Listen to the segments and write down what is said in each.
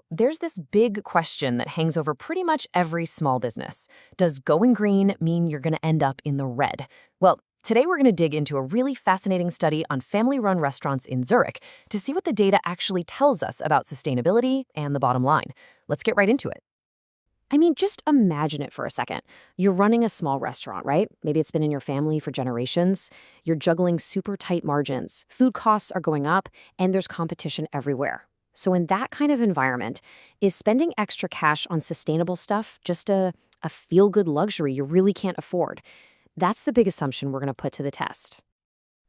There's this big question that hangs over pretty much every small business. Does going green mean you're going to end up in the red? Well, today we're going to dig into a really fascinating study on family-run restaurants in Zurich to see what the data actually tells us about sustainability and the bottom line. Let's get right into it. Just imagine it for a second. You're running a small restaurant, right? Maybe it's been in your family for generations. You're juggling super tight margins. Food costs are going up, and there's competition everywhere. So in that kind of environment, is spending extra cash on sustainable stuff just a feel-good luxury you really can't afford? That's the big assumption we're going to put to the test.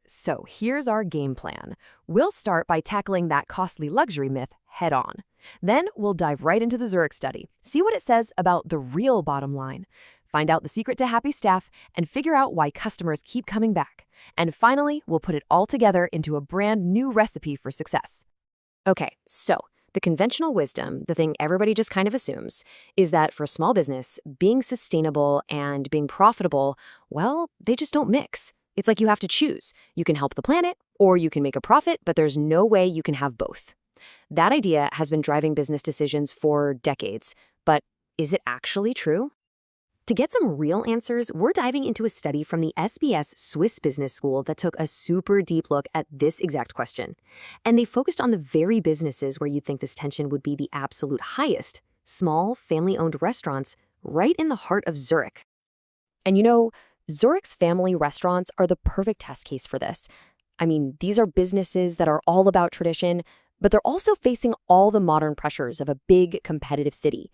So here's our game plan. We'll start by tackling that costly luxury myth head on. Then we'll dive right into the Zurich study, see what it says about the real bottom line, find out the secret to happy staff, and figure out why customers keep coming back. And finally, we'll put it all together into a brand new recipe for success. Okay, so the conventional wisdom, the thing everybody just kind of assumes, is that for a small business, being sustainable and being profitable, well, they just don't mix. It's like you have to choose. You can help the planet, or you can make a profit, but there's no way you can have both. That idea has been driving business decisions for decades, but is it actually true? To get some real answers, we're diving into a study from the SBS Swiss Business School that took a super deep look at this exact question. And they focused on the very businesses where you'd think this tension would be the absolute highest, small, family-owned restaurants right in the heart of Zurich. And Zurich's family restaurants are the perfect test case for this. These are businesses that are all about tradition, but they're also facing all the modern pressures of a big, competitive city.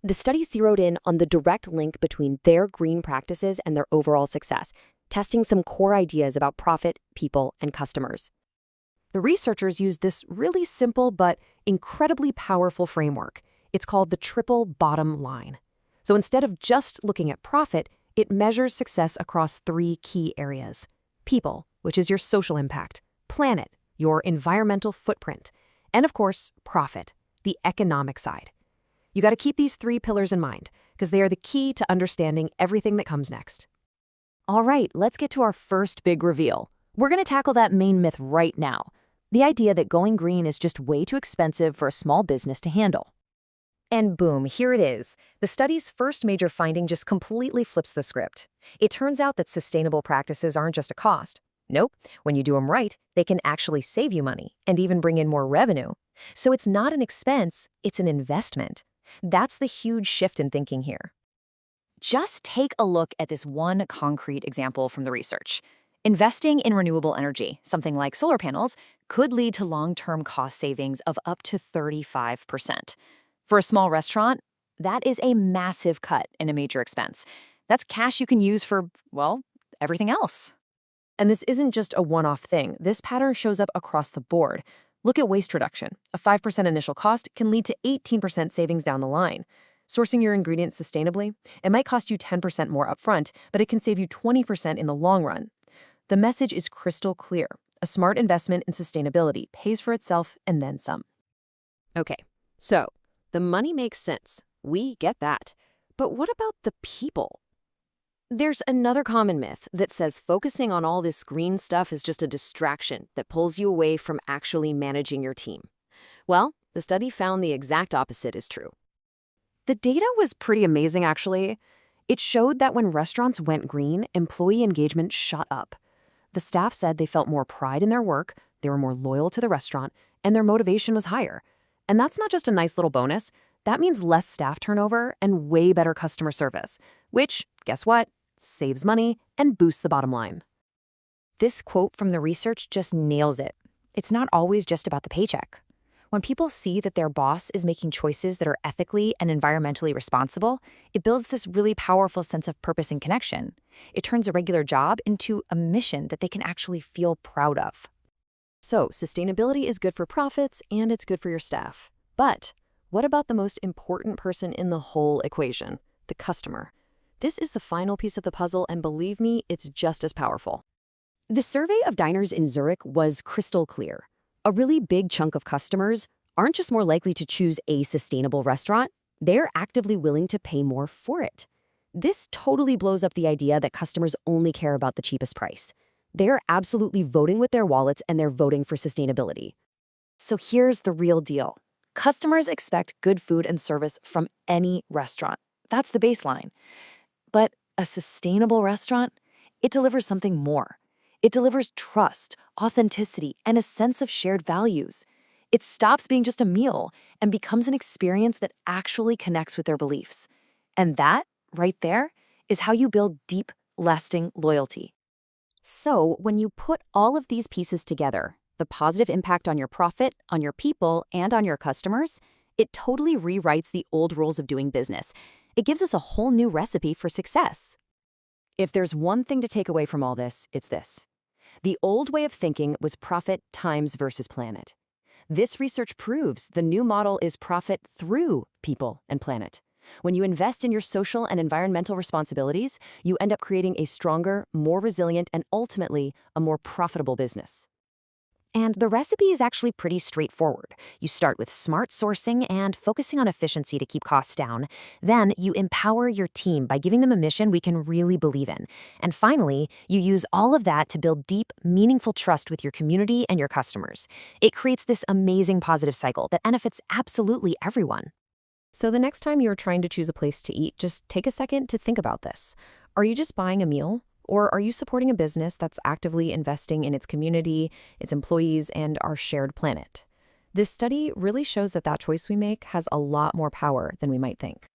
The study zeroed in on the direct link between their green practices and their overall success, testing some core ideas about profit, people, and customers. The researchers used this really simple but incredibly powerful framework. It's called the triple bottom line. So instead of just looking at profit, it measures success across three key areas: people, which is your social impact; planet, your environmental footprint; and of course, profit, the economic side. You got to keep these three pillars in mind, because they are the key to understanding everything that comes next. All right, let's get to our first big reveal. We're going to tackle that main myth right now, the idea that going green is just way too expensive for a small business to handle. And boom, here it is. The study's first major finding just completely flips the script. It turns out that sustainable practices aren't just a cost. Nope, when you do them right, they can actually save you money and even bring in more revenue. So it's not an expense, it's an investment. That's the huge shift in thinking here. Just take a look at this one concrete example from the research. Investing in renewable energy, something like solar panels, could lead to long-term cost savings of up to 35%. For a small restaurant, that is a massive cut in a major expense. That's cash you can use for, well, everything else. And this isn't just a one-off thing. This pattern shows up across the board. Look at waste reduction. A 5% initial cost can lead to 18% savings down the line. Sourcing your ingredients sustainably, it might cost you 10% more upfront, but it can save you 20% in the long run. The message is crystal clear. A smart investment in sustainability pays for itself and then some. Okay, so the money makes sense. We get that. But what about the people? There's another common myth that says focusing on all this green stuff is just a distraction that pulls you away from actually managing your team. Well, the study found the exact opposite is true. The data was pretty amazing, actually. It showed that when restaurants went green, employee engagement shot up. The staff said they felt more pride in their work, they were more loyal to the restaurant, and their motivation was higher. And that's not just a nice little bonus. That means less staff turnover and way better customer service, which, guess what? Saves money and boosts the bottom line. This quote from the research just nails it. It's not always just about the paycheck. When people see that their boss is making choices that are ethically and environmentally responsible, it builds this really powerful sense of purpose and connection. It turns a regular job into a mission that they can actually feel proud of. So, sustainability is good for profits and it's good for your staff. But what about the most important person in the whole equation, the customer? This is the final piece of the puzzle, and believe me, it's just as powerful. The survey of diners in Zurich was crystal clear. A really big chunk of customers aren't just more likely to choose a sustainable restaurant, they're actively willing to pay more for it. This totally blows up the idea that customers only care about the cheapest price. They're absolutely voting with their wallets, and they're voting for sustainability. So here's the real deal. Customers expect good food and service from any restaurant. That's the baseline. But a sustainable restaurant, it delivers something more. It delivers trust, authenticity, and a sense of shared values. It stops being just a meal and becomes an experience that actually connects with their beliefs. And that, right there, is how you build deep, lasting loyalty. So, when you put all of these pieces together, the positive impact on your profit, on your people, and on your customers, it totally rewrites the old rules of doing business. It gives us a whole new recipe for success. If there's one thing to take away from all this, it's this. The old way of thinking was profit times versus planet. This research proves the new model is profit through people and planet. When you invest in your social and environmental responsibilities, you end up creating a stronger, more resilient, and ultimately a more profitable business. And the recipe is actually pretty straightforward. You start with smart sourcing and focusing on efficiency to keep costs down. Then you empower your team by giving them a mission we can really believe in. And finally, you use all of that to build deep, meaningful trust with your community and your customers. It creates this amazing positive cycle that benefits absolutely everyone. So the next time you're trying to choose a place to eat, just take a second to think about this. Are you just buying a meal? Or are you supporting a business that's actively investing in its community, its employees, and our shared planet? This study really shows that choice we make has a lot more power than we might think.